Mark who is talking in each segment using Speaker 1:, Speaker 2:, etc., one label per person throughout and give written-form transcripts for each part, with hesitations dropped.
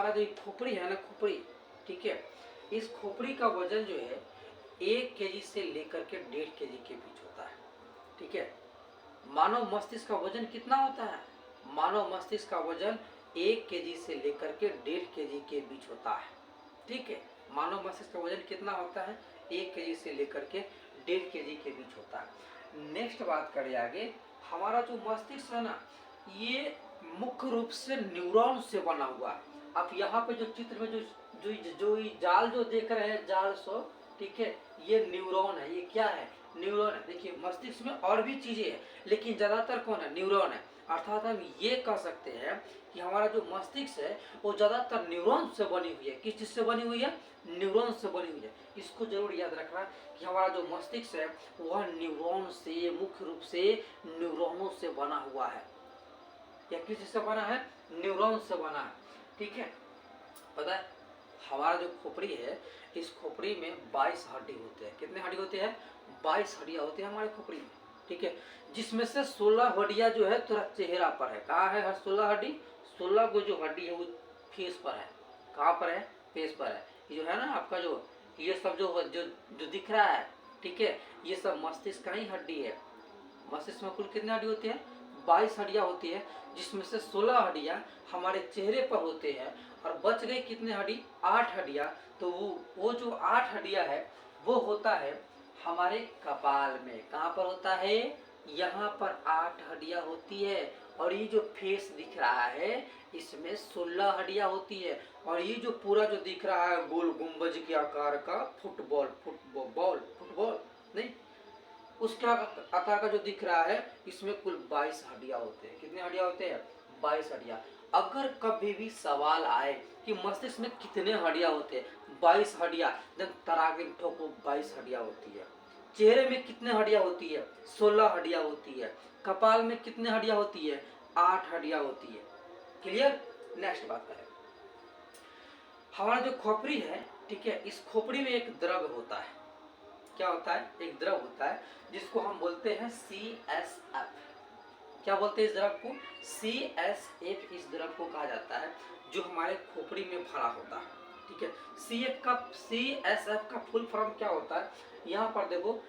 Speaker 1: हमारा जो खोपड़ी है ना, खोपड़ी, ठीक है, इस खोपड़ी का वजन जो है 1 केजी से लेकर के 1.5 केजी के बीच होता है, ठीक है। मानव मस्तिष्क का वजन कितना होता है? मानव मस्तिष्क का वजन 1 केजी से लेकर के 1.5 केजी के बीच होता है, ठीक है। मानव मस्तिष्क का वजन कितना होता है? 1 केजी से लेकर के 1.5 केजी के बीच होता है। नेक्स्ट बात करें आगे, हमारा जो मस्तिष्क है ना, ये मुख्य रूप से न्यूरॉन से बना हुआ है। आप यहाँ पे जो चित्र में जो जो जो जाल जो देख रहे हैं, जाल सो, ठीक है, ये न्यूरॉन है। ये क्या है? न्यूरॉन है। देखिए मस्तिष्क में और भी चीजें हैं, लेकिन ज्यादातर कौन है? न्यूरॉन है। अर्थात हम ये कह सकते हैं कि हमारा जो मस्तिष्क है वो ज्यादातर न्यूरॉन से बनी हुई है। किस चीज से बनी हुई है? न्यूरॉन से बनी हुई है। इसको जरूर याद रखना कि हमारा जो मस्तिष्क है वह न्यूरॉन से, मुख्य रूप से न्यूरॉनों से बना हुआ है। या किस से बना है? न्यूरॉन से बना है, ठीक है। पता है हमारा जो खोपड़ी है, इस खोपड़ी में 22 हड्डी होते हैं। कितने हड्डी होते हैं? 22 हड्डियां होती है हमारे खोपड़ी में, ठीक है। जिसमें से 16 हड्डियां जो है थोड़ा चेहरा पर है। कहाँ है 16 हड्डी? 16 को जो हड्डी है वो फेस पर है। कहाँ पर है? फेस पर है। ये जो है ना आपका जो ये सब जो जो, जो दिख रहा है, ठीक है, ये सब मस्तिष्क का ही हड्डी है। मस्तिष्क में कुल कितनी हड्डी होती है? 22 हड्डियां होती है, जिसमें से 16 हड्डियां हमारे चेहरे पर होते हैं और बच गई कितने हड्डी? 8 हड्डियां। तो वो जो 8 हड्डियां है वो होता है हमारे कपाल में। कहाँ पर होता है? यहाँ पर 8 हड्डियां होती है। और ये जो फेस दिख रहा है इसमें 16 हड्डियां होती है। और ये जो पूरा जो दिख रहा है गोल गुंबज के आकार का फुटबॉल नहीं, उसका आकार का जो दिख रहा है इसमें कुल 22 हड्डियां होते हैं। कितने हड्डियां होते हैं? 22 हड्डियां। अगर कभी भी सवाल आए कि मस्तिष्क में कितने हड्डियां होते हैं, 22 हड्डियां, देन तरागिन ठोको 22 हड्डियां होती है। चेहरे में कितने हड्डियां होती है? 16 हड्डियां होती है। कपाल में कितने हड्डियां होती है? 8 हड्डियां होती है। क्लियर? नेक्स्ट बात करें, हमारा जो खोपड़ी है, ठीक है, इस खोपड़ी में एक द्रव होता है। क्या होता है? एक द्रव होता है जिसको हम बोलते हैं CSF। क्या बोलते हैं इस द्रव को? CSF। इस द्रव को कहा जाता है जो हमारे खोपड़ी में भरा होता है, ठीक है। CSF का फुल फॉर्म क्या होता है? यहाँ पर देखो,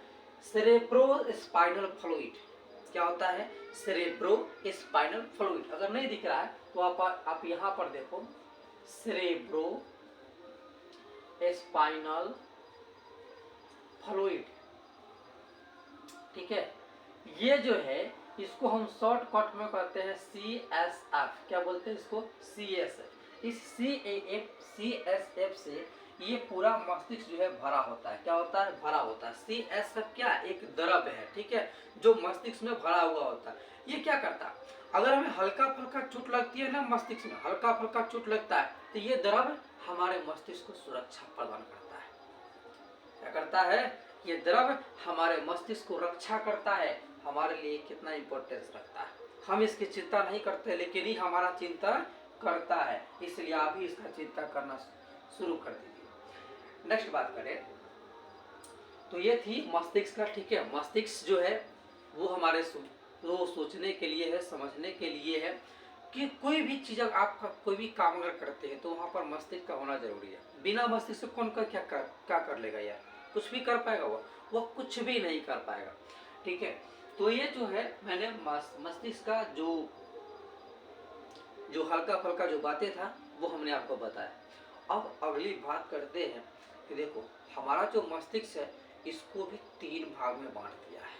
Speaker 1: सेरेब्रोस्पाइनल फ्लूइड। क्या होता है? Cerebrospinal fluid. अगर नहीं दिख रहा है तो आप यहाँ पर देखो, सेरेब्रोस्पाइनल फ्लूइड, ठीक है। ये जो है इसको हम शॉर्टकट में कहते हैं CSF। क्या बोलते हैं इसको? CSF। इस CSF से ये पूरा मस्तिष्क जो है भरा होता है। क्या होता है? भरा होता है। CSF क्या? एक द्रव है, ठीक है, जो मस्तिष्क में भरा हुआ होता है। ये क्या करता है? अगर हमें हल्का फुल्का चोट लगती है ना, मस्तिष्क में हल्का फुल्का चोट लगता है, तो ये द्रव हमारे मस्तिष्क को सुरक्षा प्रदान करता है। क्या करता है? ये द्रव हमारे मस्तिष्क को रक्षा करता है। हमारे लिए कितना इंपॉर्टेंस रखता है। हम इसकी चिंता नहीं करते, लेकिन ये हमारा चिंता करता है। इसलिए आप भी इसका चिंता करना शुरू कर दीजिए। नेक्स्ट बात करें तो ये थी मस्तिष्क का, ठीक है। मस्तिष्क जो है वो हमारे वो सोचने के लिए है, समझने के लिए है कि कोई भी चीज आप कोई भी काम अगर करते हैं तो वहां पर मस्तिष्क का होना जरूरी है। बिना मस्तिष्क से कौन का क्या कर लेगा यार? कुछ भी कर पाएगा? वो कुछ भी नहीं कर पाएगा, ठीक है। तो ये जो है मैंने मस्तिष्क का जो हल्का फुल्का जो बातें था वो हमने आपको बताया। अब अगली बात करते हैं कि देखो हमारा जो मस्तिष्क है इसको भी 3 भाग में बांट दिया है,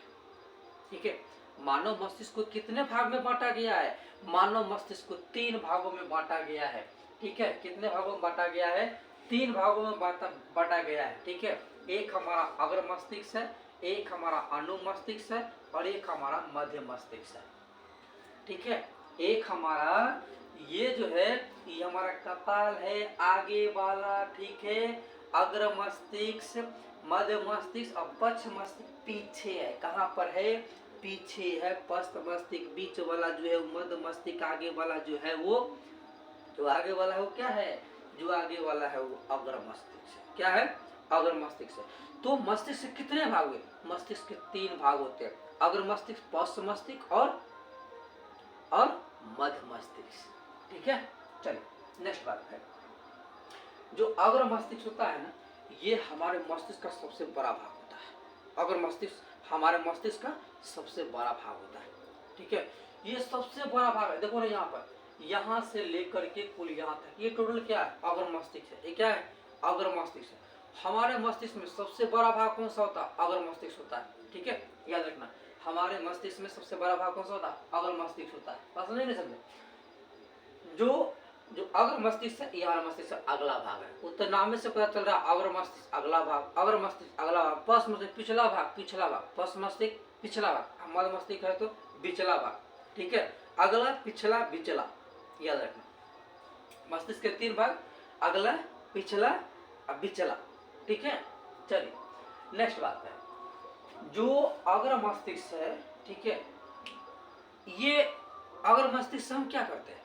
Speaker 1: ठीक है। मानव मस्तिष्क को कितने भाग में बांटा गया है? मानव मस्तिष्क को 3 भागों में बांटा गया है, ठीक है। कितने भागों में बांटा गया है? 3 भागों में बांटा गया है, ठीक है। एक हमारा अग्र मस्तिष्क है, एक हमारा अनु मस्तिष्क है और एक हमारा मध्य मस्तिष्क है, ठीक है। एक हमारा ये जो है ये हमारा कपाल है आगे वाला, ठीक है। अग्र मस्तिष्क, मध्य मस्तिष्क और पश्च मस्तिष्क पीछे है। कहाँ पर है? पीछे है। पश्च मस्तिष्क बीच वाला जो है, मध्य मस्तिष्क आगे वाला जो है वो जो आगे वाला है वो क्या है? जो आगे वाला है वो अग्र मस्तिष्क। क्या है? अग्र मस्तिष्क। तो मस्तिष्क के कितने भाग हुए? मस्तिष्क के 3 भाग होते हैं, अग्र मस्तिष्क, पश्च मस्तिष्क और मध्य मस्तिष्क, ठीक है। चलिए नेक्स्ट बात है, जो अग्र मस्तिष्क होता है ना, ये हमारे मस्तिष्क का सबसे बड़ा भाग होता है। अग्र मस्तिष्क हमारे मस्तिष्क का सबसे बड़ा भाग होता है, ठीक है। ये सबसे बड़ा भाग है, देखो ना यहाँ पर, यहाँ से लेकर के कुल यहाँ तक, ये टोटल क्या है, अग्र मस्तिष्क है। ये क्या है, अग्र मस्तिष्क है। हमारे मस्तिष्क में सबसे बड़ा भाग कौन सा होता है, अग्र मस्तिष्क होता है, ठीक है, याद रखना। हमारे मस्तिष्क में सबसे बड़ा भाग कौन सा होता है, अग्र मस्तिष्क होता है। बात समझे नहीं समझे? जो जो अग्र मस्तिष्क है, ये हमारा मस्तिष्क का अगला भाग है। उत्तर नाम में से पता चल रहा है, अग्र मस्तिष्क अगला भाग, अग्र मस्तिष्क अगला भाग, पश्च मस्तिष्क पिछला भाग, पिछला भाग, पश्च मस्तिष्क पिछला भाग, मध्य मस्तिष्क है तो बिचला भाग, ठीक है। अगला, पिछला, बिचला, याद रखना। मस्तिष्क के 3 भाग, अगला, पिछला और बिचला, ठीक है। चलिए नेक्स्ट बात है, जो अग्र मस्तिष्क है, ठीक है, ये अग्र मस्तिष्क से हम क्या करते हैं?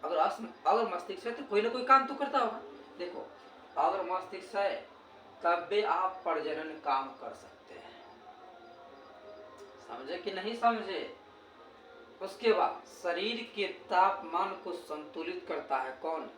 Speaker 1: अगर मस्तिष्क है तो कोई ना कोई काम तो करता होगा। देखो, अगर मस्तिष्क है तब भी आप प्रजनन काम कर सकते हैं, समझे कि नहीं समझे? उसके बाद शरीर के तापमान को संतुलित करता है कौन,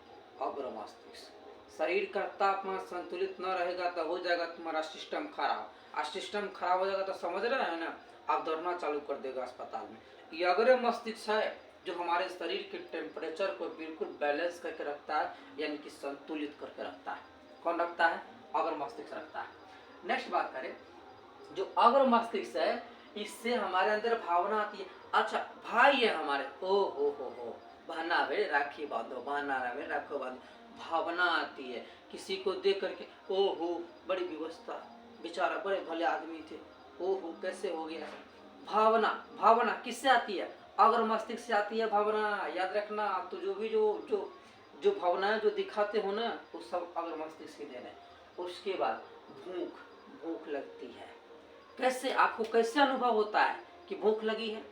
Speaker 1: अग्र मस्तिष्क। शरीर का तापमान संतुलित न रहेगा तो हो जाएगा तुम्हारा सिस्टम खराब, और सिस्टम खराब हो जाएगा तो समझ रहे हैं ना, आप दौड़ना चालू कर देगा अस्पताल में। ये अग्र मस्तिष्क है जो हमारे शरीर के टेम्परेचर को बिल्कुल बैलेंस करके रखता है, यानी कि संतुलित करके रखता है। कौन रखता है, अग्र मस्तिष्क रखता है। नेक्स्ट बात करें, जो अग्र मस्तिष्क है, इससे हमारे अंदर भावना आती है। अच्छा भाई है हमारे, ओ हो बहना भाई राखी बांधो, बहना भाई राखो बांधो, भावना आती है। किसी को देख करके ओ हो बड़ी व्यवस्था, बेचारा बड़े भले आदमी थे, ओ हो कैसे हो गया। भावना, भावना किससे आती है, अग्र मस्तिष्क से आती है भावना, याद रखना। तो जो भी जो भावनाएं जो दिखाते हो ना, वो सब अग्र मस्तिष्क के देन है। उसके बाद भूख, भूख लगती है। कैसे, आपको कैसे अनुभव होता है कि भूख लगी है,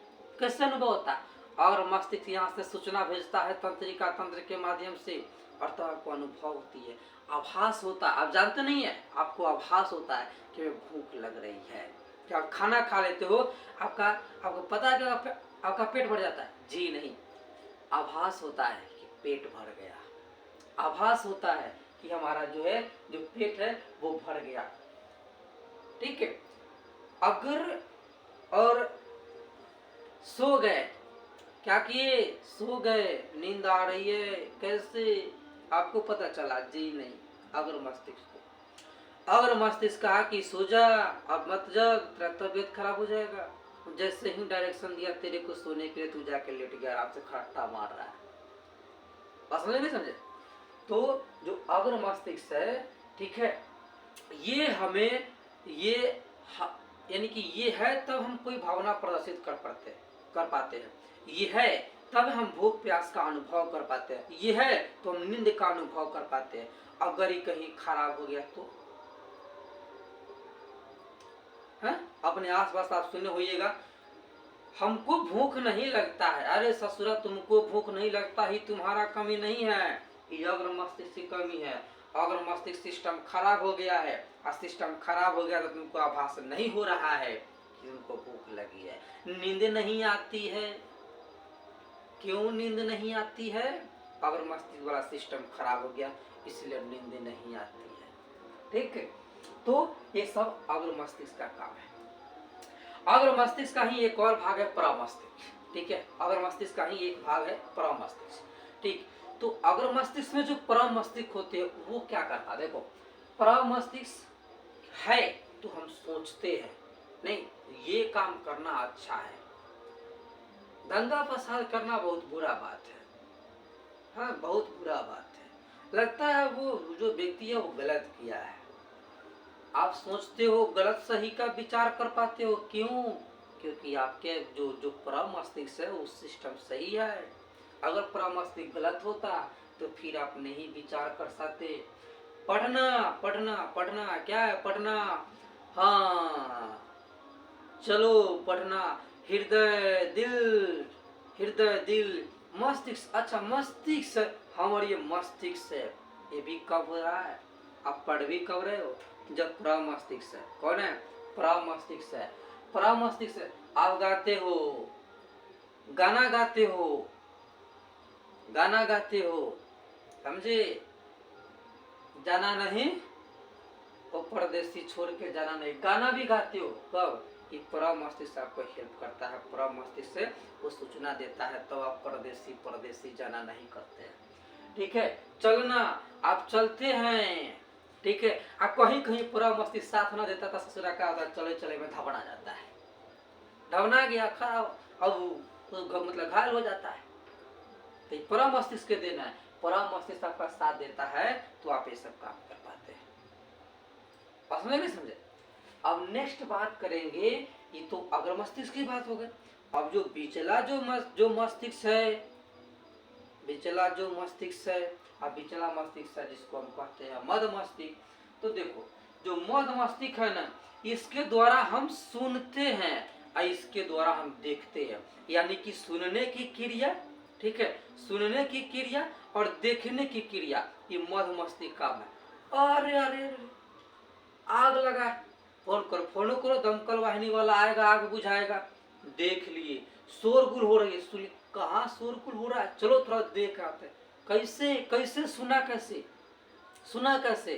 Speaker 1: कैसे अनुभव होता है? और मस्तिष्क यहाँ से सूचना भेजता है तंत्रिका तंत्र के माध्यम से, और तब आपको अनुभव होती है, आभास होता है। आप जानते नहीं है, आपको आभास होता है कि भूख लग रही है। क्या आप खाना खा लेते हो, आपको पता है कि आपका पेट भर जाता है? जी नहीं, आभास होता है कि पेट भर गया, आभास होता है कि हमारा जो पेट है वो भर गया, ठीक है। अगर और सो गए, क्या किए, सो गए, नींद आ रही है, कैसे आपको पता चला? जी नहीं, अग्र मस्तिष्क को, अग्र मस्तिष्क कहा कि सो जा, अब मत जग, तेरा तबीयत खराब हो जाएगा। जैसे ही डायरेक्शन दिया तेरे को सोने के लिए, तू जाके लेट गया, आराम से खट्टा मार रहा है। बात समझे नहीं समझे? तो जो अग्र मस्तिष्क है, ठीक है, ये हमें यानी कि ये है तब हम कोई भावना प्रदर्शित कर पाते हैं, ये है तब हम भूख प्यास का अनुभव कर पाते हैं, ये है तो हम नींद का अनुभव कर पाते हैं। अगर ये कहीं खराब हो गया तो है? अपने आसपास आप सुने होइएगा, हमको भूख नहीं लगता है, अरे ससुरा तुमको भूख नहीं लगता ही तुम्हारा कमी नहीं है, ये अग्र मस्तिष्क की कमी है। अग्र मस्तिष्क सिस्टम खराब हो गया है, और सिस्टम खराब हो गया तो तुमको आभास नहीं हो रहा है कि तुमको भूख लगी है। नींद नहीं आती है, क्यों नींद नहीं आती है? अग्र मस्तिष्क वाला सिस्टम खराब हो गया, इसलिए नींद नहीं आती है, ठीक है। तो ये सब अग्र मस्तिष्क का काम है। अग्र मस्तिष्क का ही एक और भाग है प्रमस्तिष्क, ठीक है। अग्र मस्तिष्क का ही एक भाग है प्रमस्तिष्क, ठीक। तो अग्र मस्तिष्क में जो प्रमस्तिष्क होते हैं वो क्या करता है? देखो, प्रमस्तिष्क है तो हम सोचते हैं नहीं ये काम करना अच्छा है, दंगा फसाद करना बहुत बुरा बात है, हाँ बहुत बुरा बात है, लगता है वो जो व्यक्ति है वो गलत किया है। आप सोचते हो, गलत सही का विचार कर पाते हो, क्यों? क्योंकि आपके जो प्रमस्तिष्क है वो सिस्टम सही है। अगर प्रमस्तिष्क गलत होता तो फिर आप नहीं विचार कर सकते। पढ़ना पढ़ना पढ़ना, क्या है पढ़ना? हाँ चलो पढ़ना, हृदय दिल मस्तिष्क। अच्छा मस्तिष्क, हमारे ये मस्तिष्क है, ये भी कब हो रहा है? आप पढ़ भी कब रहे हो? जब प्रमस्तिष्क है। कौन है? प्रमस्तिष्क है। प्रमस्तिष्क आप गाते हो, गाना गाते हो, समझे? जाना नहीं, वो परदेसी छोड़ के जाना नहीं। गाना भी गाते हो कब? कि पूरा मस्तिष्क आपको हेल्प करता है, पूरा मस्तिष्क से वो सूचना देता है, तो आप परदेसी परदेसी जाना नहीं करते हैं। ठीक है, चलना, आप चलते हैं, ठीक है, आप कहीं कहीं पूरा मस्तिष्क साथ ना देता था, ससुरा का होता चले चले में धबना जाता है, धबना गया खराब, अब तो मतलब घायल हो जाता है। तो पूरा मस्तिष्क के देना है, पूरा मस्तिष्क आपका साथ देता है तो आप ये सब काम कर पाते हैं। और समझे नहीं समझे? अब नेक्स्ट बात करेंगे, ये तो अगर मस्तिष्क की बात हो गई। अब जो बिचला जो मस्तिष्क है, बिचला जो मस्तिष्क है, अब बिचला मस्तिष्क है जिसको हम कहते हैं मध्य मस्तिष्क। तो देखो, जो मध्य मस्तिष्क है ना, इसके द्वारा हम सुनते हैं और इसके द्वारा हम देखते हैं, यानी कि सुनने की क्रिया, ठीक है, सुनने की क्रिया और देखने की क्रिया, ये मध्य मस्तिष्क काम है। अरे अरे अरे, आग लगा, फोन करो, दमकल वाहिनी वाला आएगा, आग बुझाएगा। देख लिए शोरगुल हो रही है, सुनिए कहाँ शोरगुल हो रहा है, चलो थोड़ा देख आते। कैसे कैसे सुना, कैसे सुना, कैसे?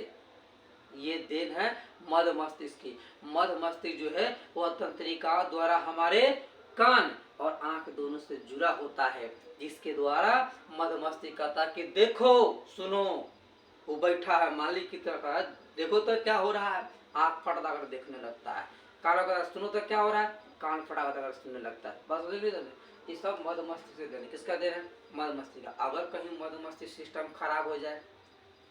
Speaker 1: ये देन है मध्य मस्तिष्क की। मध्य मस्तिष्क जो है वह तंत्रिका द्वारा हमारे कान और आंख दोनों से जुड़ा होता है, जिसके द्वारा मध्य मस्तिष्क कहता है कि देखो सुनो। वो बैठा है मालिक की तरह का, देखो तो क्या हो रहा है, आंख फटा कर देखने लगता है, कान अगर सुनो तो क्या हो रहा है, कान फटा कर सुनने लगता है। बस ये सब मध्य मस्तिष्क से देन, किसका देन है? मध्य मस्तिष्क का। अगर कहीं मध्य मस्तिष्क सिस्टम खराब हो जाए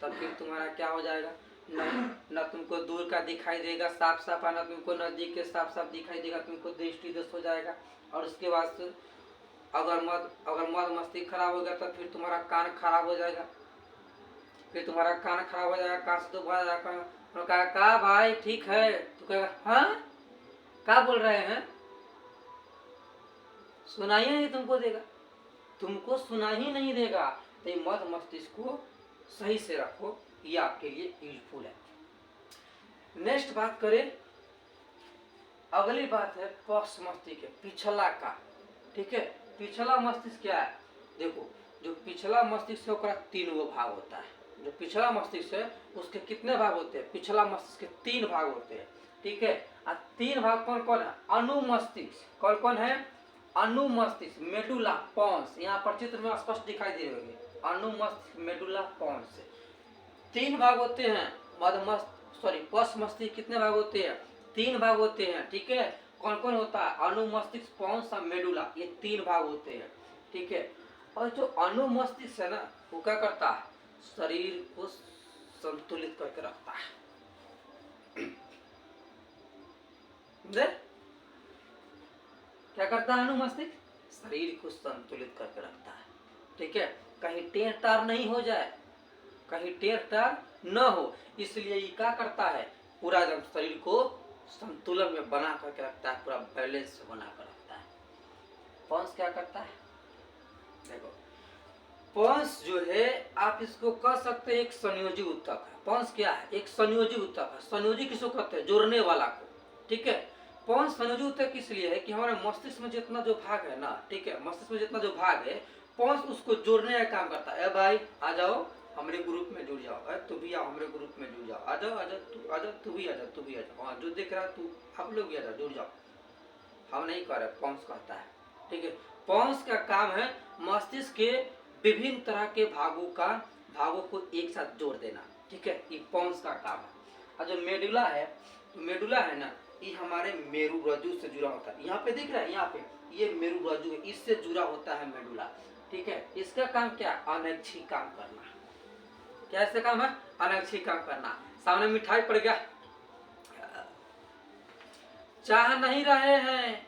Speaker 1: तब फिर तुम्हारा क्या हो जाएगा, न तुमको दूर का दिखाई देगा साफ साफ, न तुमको नजदीक के साफ साफ दिखाई देगा, तुमको दृष्टि दोष हो जाएगा। और उसके बाद अगर मध्य मस्तिष्क खराब हो गया तो फिर तुम्हारा कान खराब हो जाएगा, फिर तुम्हारा कान खराब हो जाएगा, कान से तो भर जाएगा। कहा भाई ठीक है, तो कहेगा हाँ क्या बोल रहे हैं, सुनाई नहीं तुमको देगा, तुमको सुना ही नहीं देगा। तो मध्य मस्तिष्क को सही से रखो, ये आपके लिए यूजफुल है। नेक्स्ट बात करें, अगली बात है पक्ष मस्तिष्क, पिछला का, ठीक है। पिछला मस्तिष्क क्या है? देखो, जो पिछला मस्तिष्क है उसका 3 भाग होता है। जो पिछला मस्तिष्क है उसके कितने भाग होते हैं? पिछला मस्तिष्क के 3 भाग होते हैं, ठीक है। 3 भाग कौन कौन है? अनुमस्तिष्क, कौन कौन है? अनुमस्तिष्क, मेडुला पोन्स, यहाँ पर चित्र में स्पष्ट दिखाई दे रहे होंगे, अनुमस्तिष्क, मेडुला पोन्स। 3 भाग होते हैं। पक्ष मस्तिष्क कितने भाग होते हैं? 3 भाग होते हैं, ठीक है। कौन कौन होता है? अनुमस्तिष्क, पोन्स और मेडुला, ये 3 भाग होते हैं, ठीक है। और जो अनुमस्तिष्क है ना, वो क्या करता है? शरीर को संतुलित करके रखता है। क्या करता है अनुमस्तिष्क? शरीर को संतुलित करके रखता है, ठीक है। कहीं टेढ़ टार नहीं हो जाए, कहीं टेढ़ टार न हो, इसलिए ये क्या करता है? पूरा एकदम शरीर को संतुलन में बना करके रखता है, पूरा बैलेंस बना कर रखता है। पोन्स क्या करता है? देखो, पोन्स जो है आप इसको कह सकते हैं एक संयोजी ऊतक है। पोन्स क्या है? एक संयोजी ऊतक है। संयोजी किसको कहते हैं? जोड़ने वाला को, ठीक है। पोन्स संयोजी ऊतक इसलिए है कि हमारे मस्तिष्क में जितना जो भाग है ना, ठीक है, मस्तिष्क में जितना जो भाग है, पोन्स उसको जोड़ने का काम करता है। भाई आ जाओ हमारे ग्रुप में जुड़ जाओ, तू भी आओ हमारे ग्रुप में जुड़ जाओ, आ जाओ तू भी आ जाओ, हाँ जो देख रहा तू, आप लोग भी आ जाओ, जुड़ जाओ। हम नहीं कर रहे, पोन्स कहता है, ठीक है। पोन्स का काम है मस्तिष्क के विभिन्न तरह के भागों को एक साथ जोड़ देना, ठीक है, ये पोन्स का काम है। और जो मेडुला है, तो मेडुला है ना, ये हमारे मेरु रज्जु से जुड़ा होता है। यहाँ पे दिख रहा है, यहाँ पे ये मेरु रज्जु है, इससे जुड़ा होता है मेडुला, ठीक है। इसका काम क्या? अनैच्छिक काम करना। क्या इसका काम है? अनैच्छिक काम करना। सामने मिठाई पड़ गया, चाह नहीं रहे हैं,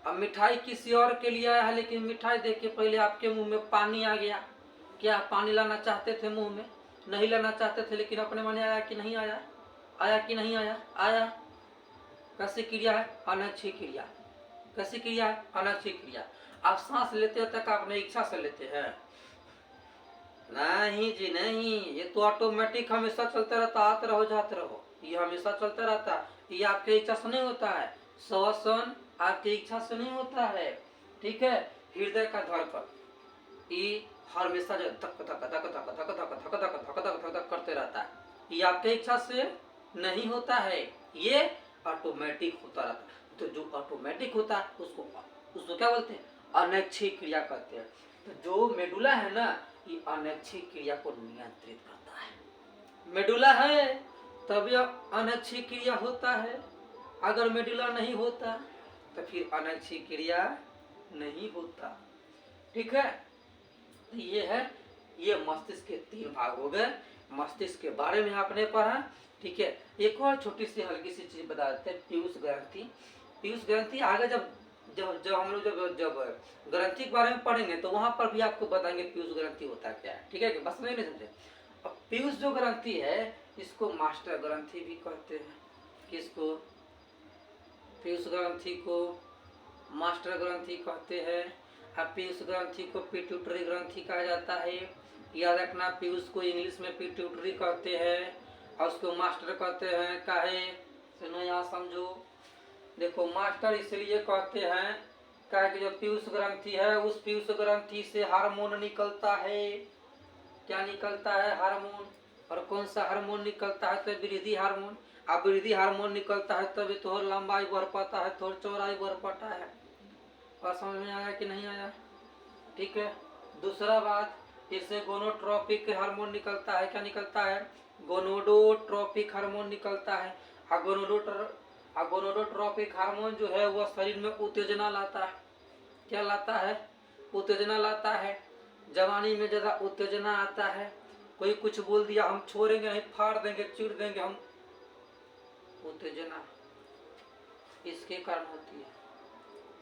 Speaker 1: अब मिठाई किसी और के लिए आया है, लेकिन मिठाई देख के पहले आपके मुंह में पानी आ गया। क्या पानी लाना चाहते थे मुंह में? नहीं लाना चाहते थे, लेकिन अपने मन आया कि नहीं आया? आया कि नहीं आया? आया। कैसी क्रिया है? अनैच्छिक क्रिया। कैसी क्रिया है? अनैच्छिक क्रिया। आप सांस लेते तक अपने इच्छा से लेते हैं? नहीं जी नहीं, ये तो ऑटोमेटिक हमेशा चलता रहता, आते रहो जाते रहो, ये हमेशा चलता रहता है। ये आपके इच्छा से नहीं होता है, श्वसन आपकी इच्छा से नहीं होता है, ठीक है। हृदय का धड़कन, ये हमेशा जो धक धक धक धक धक धक धक धक धक धक धक धक धक करते रहता है। ये आपके इच्छा से नहीं होता है, ये ऑटोमेटिक होता रहता है। तो जो ऑटोमेटिक होता है उसको उसको क्या बोलते हैं? अनैच्छिक क्रिया कहते हैं। तो जो मेडुला है ना, ये अनैच्छिक क्रिया को नियंत्रित करता है। मेडुला है तभी अनैच्छिक क्रिया होता है। अगर मेडुला नहीं होता तो फिर अनैच्छिक क्रिया नहीं होता। ठीक है, तो ये है, ये मस्तिष्क के 3 भाग हो गए। मस्तिष्क के बारे में आपने पढ़ा। ठीक है, एक और छोटी सी हल्की सी चीज बता देते हैं, पीयूष ग्रंथि। पीयूष ग्रंथि आगे जब जब जब हम लोग जब ग्रंथि के बारे में पढ़ेंगे तो वहां पर भी आपको बताएंगे पीयूष ग्रंथि होता क्या है। ठीक है, कि बस नहीं समझे। अब पीयूष जो ग्रंथि है इसको मास्टर ग्रंथि भी कहते हैं। किसको? पीयूष ग्रंथि को मास्टर ग्रंथि कहते हैं। अब पीयूष ग्रंथि को पिट्यूटरी ग्रंथि कहा जाता है। याद रखना, पीयूष को इंग्लिश में पिट्यूटरी कहते हैं और उसको मास्टर कहते हैं। काहे? सुनो यहाँ समझो। देखो, मास्टर इसलिए कहते हैं काहे कि जो पीयूष ग्रंथि है उस पीयूष ग्रंथि से हार्मोन निकलता है। क्या निकलता है? हार्मोन। और कौन सा हार्मोन निकलता है? तो वृद्धि हार्मोन। अब वृद्धि हार्मोन निकलता है तभी तो लंबाई बढ़ पाता है, थोड़ी चौड़ाई बढ़ पाता है। और समझ में आया कि नहीं आया? ठीक है, दूसरा बात, इससे गोनोट्रोपिक हार्मोन निकलता है। क्या निकलता है? गोनोडोट्रोपिक हार्मोन निकलता है। गोनोडोट्रोपिक हार्मोन जो है वह शरीर में उत्तेजना लाता है। क्या लाता है? उत्तेजना लाता है। जवानी में ज्यादा उत्तेजना आता है। कोई कुछ बोल दिया, हम छोड़ेंगे नहीं, फाड़ देंगे, चिढ़ देंगे हम। उत्तेजना इसके कारण होती है।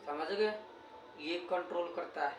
Speaker 1: समझ गए? ये कंट्रोल करता है।